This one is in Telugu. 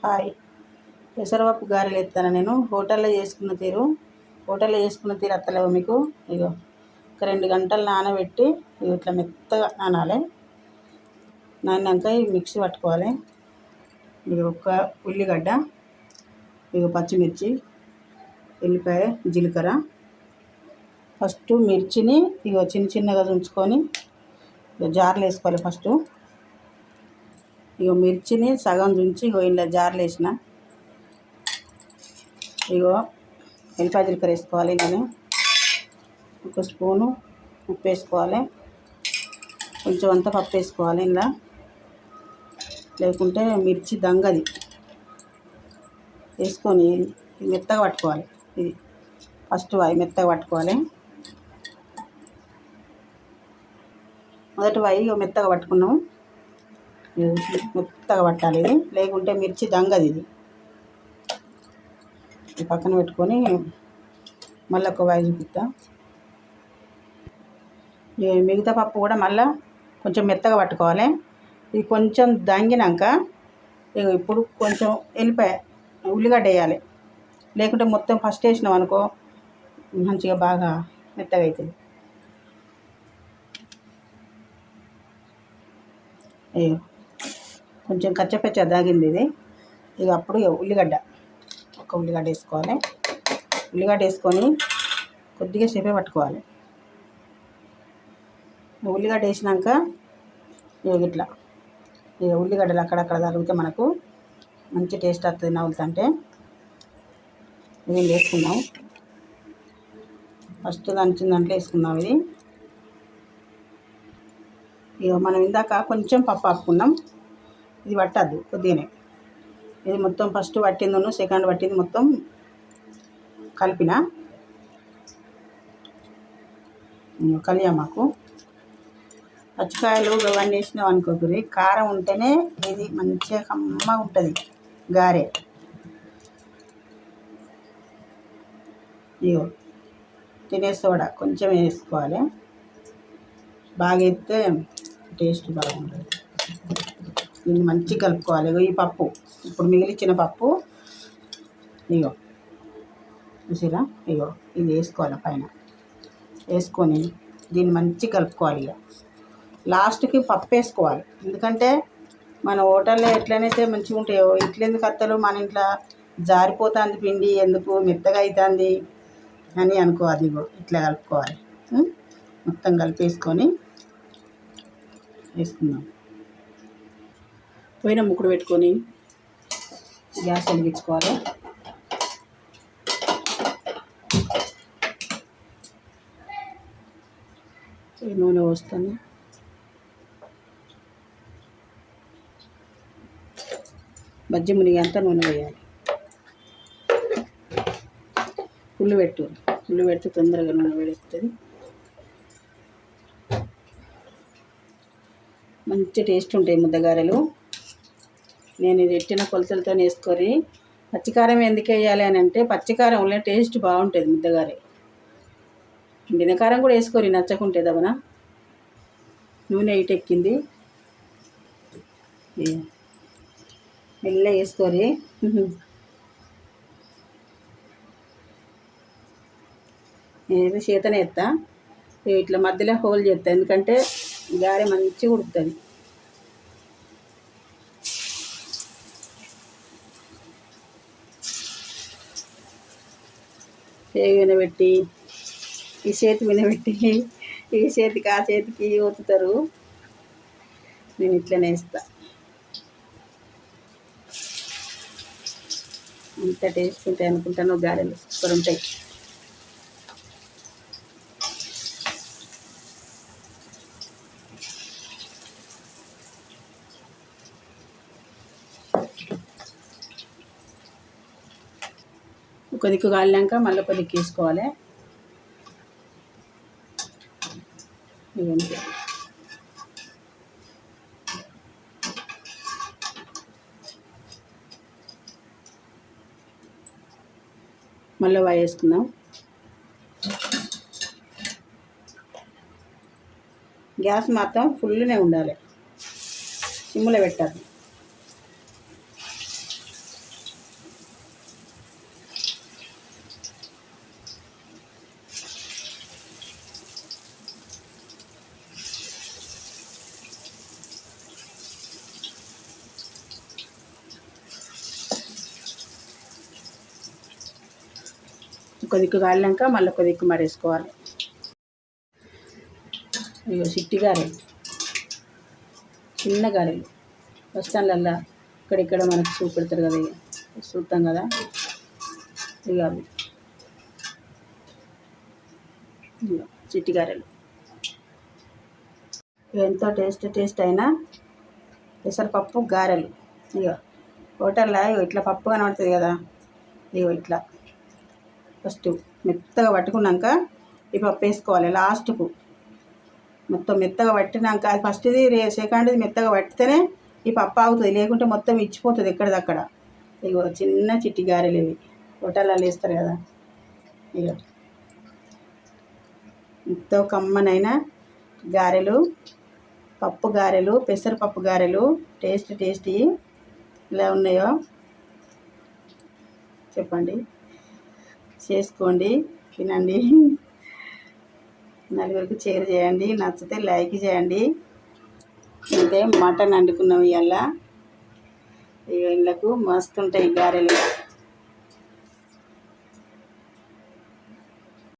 హాయ్, పెసరపప్పు గారెలు ఎత్తాను నేను. హోటల్లో చేసుకున్న తీరు అత్తలేవు మీకు. ఇగో ఒక 2 గంటలు నానబెట్టి ఇట్లా మెత్తగా నానాలి. నానాక మిక్సీ పట్టుకోవాలి. ఇది ఒక ఉల్లిగడ్డ, ఇగో పచ్చిమిర్చి, ఎల్లిపాయ, జీలకర్ర. ఫస్ట్ మిర్చిని ఇగో చిన్నగా ఉంచుకొని జార్లో వేసుకోవాలి. ఫస్ట్ ఇగో మిర్చిని సగం తుంచి ఇగో ఇలా జార్లో వేసిన. ఇగో ఎల్లిపాయ జీలకర్ర వేసుకోవాలి. నేను ఒక స్పూను ఉప్పు వేసుకోవాలి. కొంచెం అంతా పప్పు వేసుకోవాలి ఇలా, లేకుంటే మిర్చి దంగది. వేసుకొని మెత్తగా పట్టుకోవాలి. ఇది ఫస్ట్ మెత్తగా పట్టుకోవాలి. మొదటి మెత్తగా పట్టుకున్నాము. మెత్తగా పట్టాలి ఇది, లేకుంటే మిర్చి దంగది. ఇది పక్కన పెట్టుకొని మళ్ళీ ఒక వాయి చూపిస్తా. మిగతా పప్పు కూడా మళ్ళీ కొంచెం మెత్తగా పట్టుకోవాలి. ఇది కొంచెం దంగినాక ఇప్పుడు కొంచెం ఉల్లిగడ్డ వేయాలి. లేకుంటే మొత్తం ఫస్ట్ వేసినాం అనుకో మంచిగా బాగా మెత్తగా అవుతుంది. కొంచెం కచ్చపచ్చ దాగింది ఇది. ఇక అప్పుడు ఒక ఉల్లిగడ్డ వేసుకోవాలి. ఉల్లిగడ్డ వేసుకొని కొద్దిగా సేపే పట్టుకోవాలి. ఉల్లిగడ్డ వేసినాక ఇట్లా ఉల్లిగడ్డలు అక్కడక్కడ తగిలితే మనకు మంచి టేస్ట్ వస్తుంది నవ్వులుతుంటే. ఇది వేసుకుందాం. ఫస్ట్ దాంట్లో వేసుకుందాం. ఇది ఇక మనం ఇందాక కొంచెం పప్పు ఆపుకున్నాం. ఇది పట్టద్దు కొద్దిగానే. ఇది మొత్తం ఫస్ట్ పట్టింది సెకండ్ పట్టింది మొత్తం కలిపిన. కలియామాకు, పచ్చికాయలు ఇవన్నీ వేసినాం అనుకోకూరి. కారం ఉంటేనే ఇది మంచిగా కమ్మగా ఉంటుంది గారె. ఇగో తినే సోడా కొంచెం వేసుకోవాలి. బాగా వేస్తే టేస్ట్ బాగుంటుంది. దీన్ని మంచిగా కలుపుకోవాలి. ఈ పప్పు ఇప్పుడు మిగిలిచ్చిన పప్పు ఇగో చూసిరా, ఇగో ఇది వేసుకోవాలి. పైన వేసుకొని దీన్ని మంచిగా కలుపుకోవాలి. ఇక లాస్ట్కి పప్పు వేసుకోవాలి. ఎందుకంటే మన హోటల్లో ఎట్లనైతే మంచిగా ఉంటాయో ఇట్లెందుకు అత్తలు మన ఇంట్లో జారిపోతుంది పిండి, ఎందుకు మెత్తగా అవుతుంది అని అనుకోవాలి. ఇగో ఇట్లా కలుపుకోవాలి. మొత్తం కలిపేసుకొని వేసుకుందాం. పోయిన ముక్కుడు పెట్టుకొని గ్యాస్ వెలిగించుకోవాలి. నూనె పోస్తాను. బజ్జి మునిగేంత నూనె వేయాలి. ఫుల్ పెడితే తొందరగా నూనె వేడెక్కుతుంది. మంచి టేస్ట్ ఉంటాయి ముద్దగారెలు. నేను ఇది పెట్టిన కొలతలతో వేసుకొని. పచ్చికారం ఎందుకు వేయాలి అని అంటే పచ్చికారం వల్ల టేస్ట్ బాగుంటుంది ముద్దగారె. బినకారం కూడా వేసుకోరి నచ్చకుంటే దవన. నూనె ఇటెక్కింది, మెల్ల వేసుకోరి. నేను చేతనే ఎత్తా. ఇట్లా మధ్యలో హోల్ చేస్తా, ఎందుకంటే గారె మంచిగా ఉడుకుతుంది. చేయి వినబెట్టి ఈ చేతి వినబెట్టి ఈ చేతికి ఆ చేతికి ఒత్తుతారు. నేను ఇట్లనే వేస్తా. అంత టేస్ట్ ఉంటాయి అనుకుంటాను గారెలు. సూపర్ ఉంటాయి. ఒక దిక్కు కాలినాక మళ్ళీ ఒక దిక్కు వేసుకోవాలి. ఇవంతే. మళ్ళీ వేసుకుందాం. గ్యాస్ మాత్రం ఫుల్నే ఉండాలి, సిమ్లో పెట్టాలి. ఒక దిక్కు కాలినాక మళ్ళీ ఒక దిక్కు మరేసుకోవాలి. ఇగో చిట్టి గారెలు, చిన్న గారెలు బస్ స్టాండ్లల్లో ఇక్కడిక్కడ మనకు చూపెడతారు కదా, ఇక చూస్తాం కదా. ఇక అవి చిట్టి గారెలు ఎంతో టేస్ట్ అయినా పెసరపప్పు గారెలు. ఇక హోటల్లో ఇట్లా పప్పు కనబడుతుంది కదా, ఇగో ఇట్లా ఫస్ట్ మెత్తగా పట్టుకున్నాక ఈ పప్పు వేసుకోవాలి. లాస్ట్కు మొత్తం మెత్తగా పట్టినాక అది ఫస్ట్ది సెకండ్ది మెత్తగా పట్టితేనే ఈ పప్పు ఆగుతుంది, లేకుంటే మొత్తం ఇచ్చిపోతుంది ఎక్కడిదక్కడ. ఇగో చిన్న చిట్టి గారెలు ఇవి హోటల్లో వేస్తారు కదా. ఇక ఎంతో కమ్మనైన గారెలు, పప్పు గారెలు, పెసరపప్పు గారెలు టేస్టీ ఇలా ఉన్నాయో చెప్పండి, చేసుకోండి, తినండి, నలుగురికి షేర్ చేయండి, నచ్చితే లైక్ చేయండి. అయితే మటన్ వండుకున్నాం ఇవాళ. ఇళ్ళకు మస్తు ఉంటాయి గారెలు.